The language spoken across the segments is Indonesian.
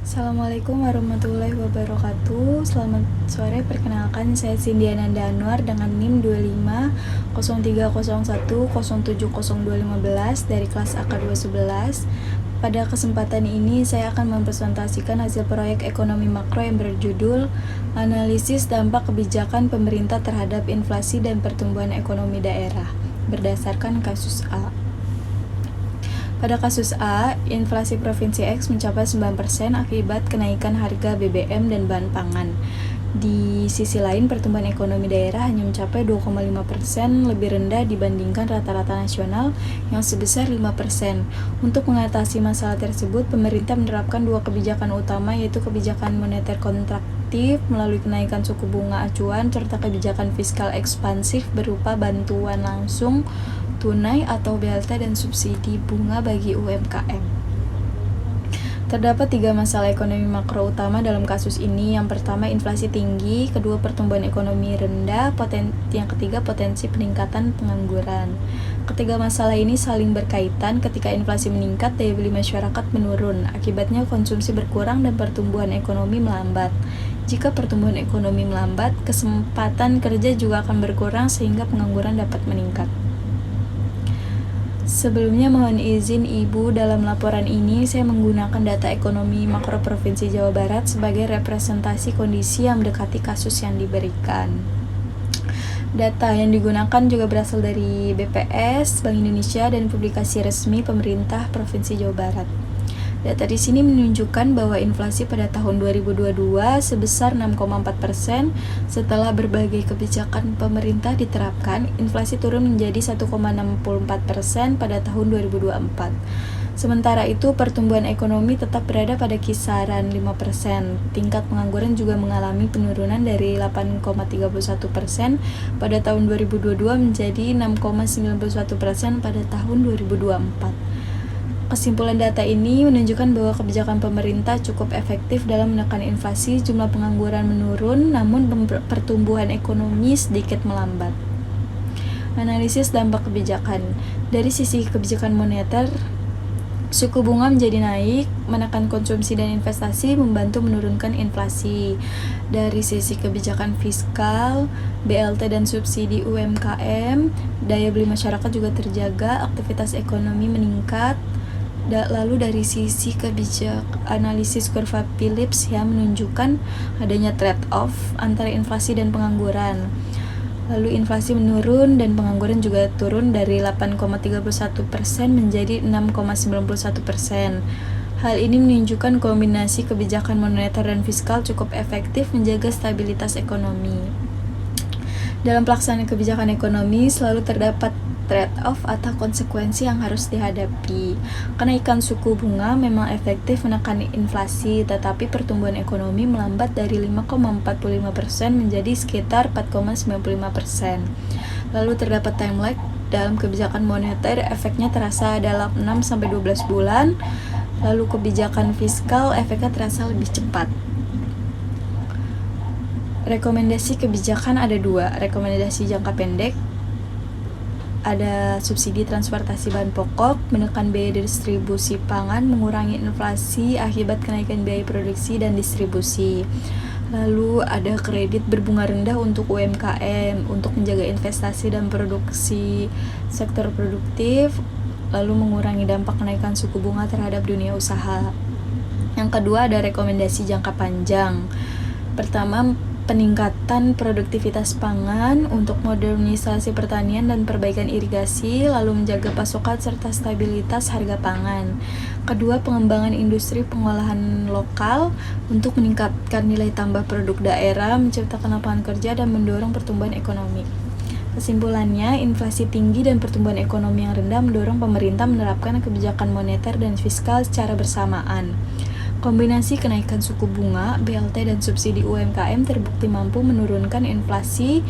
Assalamualaikum warahmatullahi wabarakatuh. Selamat sore, perkenalkan saya Cindy Ananda Anwar dengan NIM 250301070215 dari kelas AK211. Pada kesempatan ini saya akan mempresentasikan hasil proyek ekonomi makro yang berjudul Analisis Dampak Kebijakan Pemerintah Terhadap Inflasi dan Pertumbuhan Ekonomi Daerah berdasarkan kasus A. Pada kasus A, inflasi Provinsi X mencapai 9% akibat kenaikan harga BBM dan bahan pangan. Di sisi lain, pertumbuhan ekonomi daerah hanya mencapai 2,5%, lebih rendah dibandingkan rata-rata nasional yang sebesar 5%. Untuk mengatasi masalah tersebut, pemerintah menerapkan dua kebijakan utama, yaitu kebijakan moneter kontraktif melalui kenaikan suku bunga acuan serta kebijakan fiskal ekspansif berupa bantuan langsung tunai atau BLT dan subsidi bunga bagi UMKM. Terdapat tiga masalah ekonomi makro utama dalam kasus ini. Yang pertama, inflasi tinggi. Kedua, pertumbuhan ekonomi rendah. Yang ketiga, potensi peningkatan pengangguran. Ketiga masalah ini saling berkaitan. Ketika inflasi meningkat, daya beli masyarakat menurun. Akibatnya konsumsi berkurang dan pertumbuhan ekonomi melambat. Jika pertumbuhan ekonomi melambat, kesempatan kerja juga akan berkurang sehingga pengangguran dapat meningkat. Sebelumnya mohon izin Ibu, dalam laporan ini saya menggunakan data ekonomi makro Provinsi Jawa Barat sebagai representasi kondisi yang mendekati kasus yang diberikan. Data yang digunakan juga berasal dari BPS, Bank Indonesia, dan publikasi resmi pemerintah Provinsi Jawa Barat. Data di sini menunjukkan bahwa inflasi pada tahun 2022 sebesar 6,4%. Setelah berbagai kebijakan pemerintah diterapkan, inflasi turun menjadi 1,64% pada tahun 2024. Sementara itu, pertumbuhan ekonomi tetap berada pada kisaran 5%. Tingkat pengangguran juga mengalami penurunan dari 8,31% pada tahun 2022 menjadi 6,91% pada tahun 2024. Kesimpulan data ini menunjukkan bahwa kebijakan pemerintah cukup efektif dalam menekan inflasi, jumlah pengangguran menurun, namun pertumbuhan ekonomi sedikit melambat. Analisis dampak kebijakan. Dari sisi kebijakan moneter, suku bunga menjadi naik, menekan konsumsi dan investasi, membantu menurunkan inflasi. Dari sisi kebijakan fiskal, BLT dan subsidi UMKM, daya beli masyarakat juga terjaga, aktivitas ekonomi meningkat. Lalu dari sisi analisis kurva Phillips yang menunjukkan adanya trade-off antara inflasi dan pengangguran. Lalu inflasi menurun dan pengangguran juga turun dari 8,31% menjadi 6,91%. Hal ini menunjukkan kombinasi kebijakan moneter dan fiskal cukup efektif menjaga stabilitas ekonomi. Dalam pelaksanaan kebijakan ekonomi selalu terdapat trade-off atau konsekuensi yang harus dihadapi. Kenaikan suku bunga memang efektif menekan inflasi, tetapi pertumbuhan ekonomi melambat dari 5,45% menjadi sekitar 4,95%. Lalu terdapat time lag dalam kebijakan moneter, efeknya terasa dalam 6-12 bulan. Lalu kebijakan fiskal, efeknya terasa lebih cepat. Rekomendasi kebijakan ada dua. Rekomendasi jangka pendek, ada subsidi transportasi bahan pokok, menekan biaya distribusi pangan, mengurangi inflasi akibat kenaikan biaya produksi dan distribusi. Lalu ada kredit berbunga rendah untuk UMKM, untuk menjaga investasi dan produksi sektor produktif, lalu mengurangi dampak kenaikan suku bunga terhadap dunia usaha. Yang kedua ada rekomendasi jangka panjang. Pertama, peningkatan produktivitas pangan untuk modernisasi pertanian dan perbaikan irigasi, lalu menjaga pasokan serta stabilitas harga pangan. Kedua, pengembangan industri pengolahan lokal untuk meningkatkan nilai tambah produk daerah, menciptakan lapangan kerja, dan mendorong pertumbuhan ekonomi. Kesimpulannya, inflasi tinggi dan pertumbuhan ekonomi yang rendah mendorong pemerintah menerapkan kebijakan moneter dan fiskal secara bersamaan. Kombinasi kenaikan suku bunga, BLT, dan subsidi UMKM terbukti mampu menurunkan inflasi,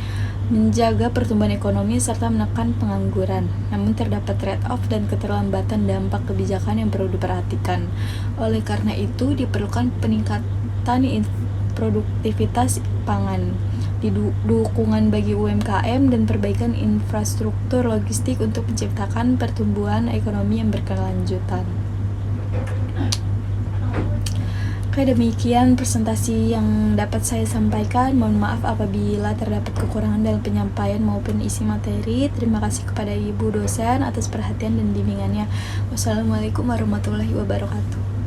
menjaga pertumbuhan ekonomi, serta menekan pengangguran. Namun terdapat trade-off dan keterlambatan dampak kebijakan yang perlu diperhatikan. Oleh karena itu, diperlukan peningkatan produktivitas pangan, dukungan bagi UMKM, dan perbaikan infrastruktur logistik untuk menciptakan pertumbuhan ekonomi yang berkelanjutan. Oke, demikian presentasi yang dapat saya sampaikan. Mohon maaf apabila terdapat kekurangan dalam penyampaian maupun isi materi. Terima kasih kepada Ibu dosen atas perhatian dan bimbingannya. Wassalamualaikum warahmatullahi wabarakatuh.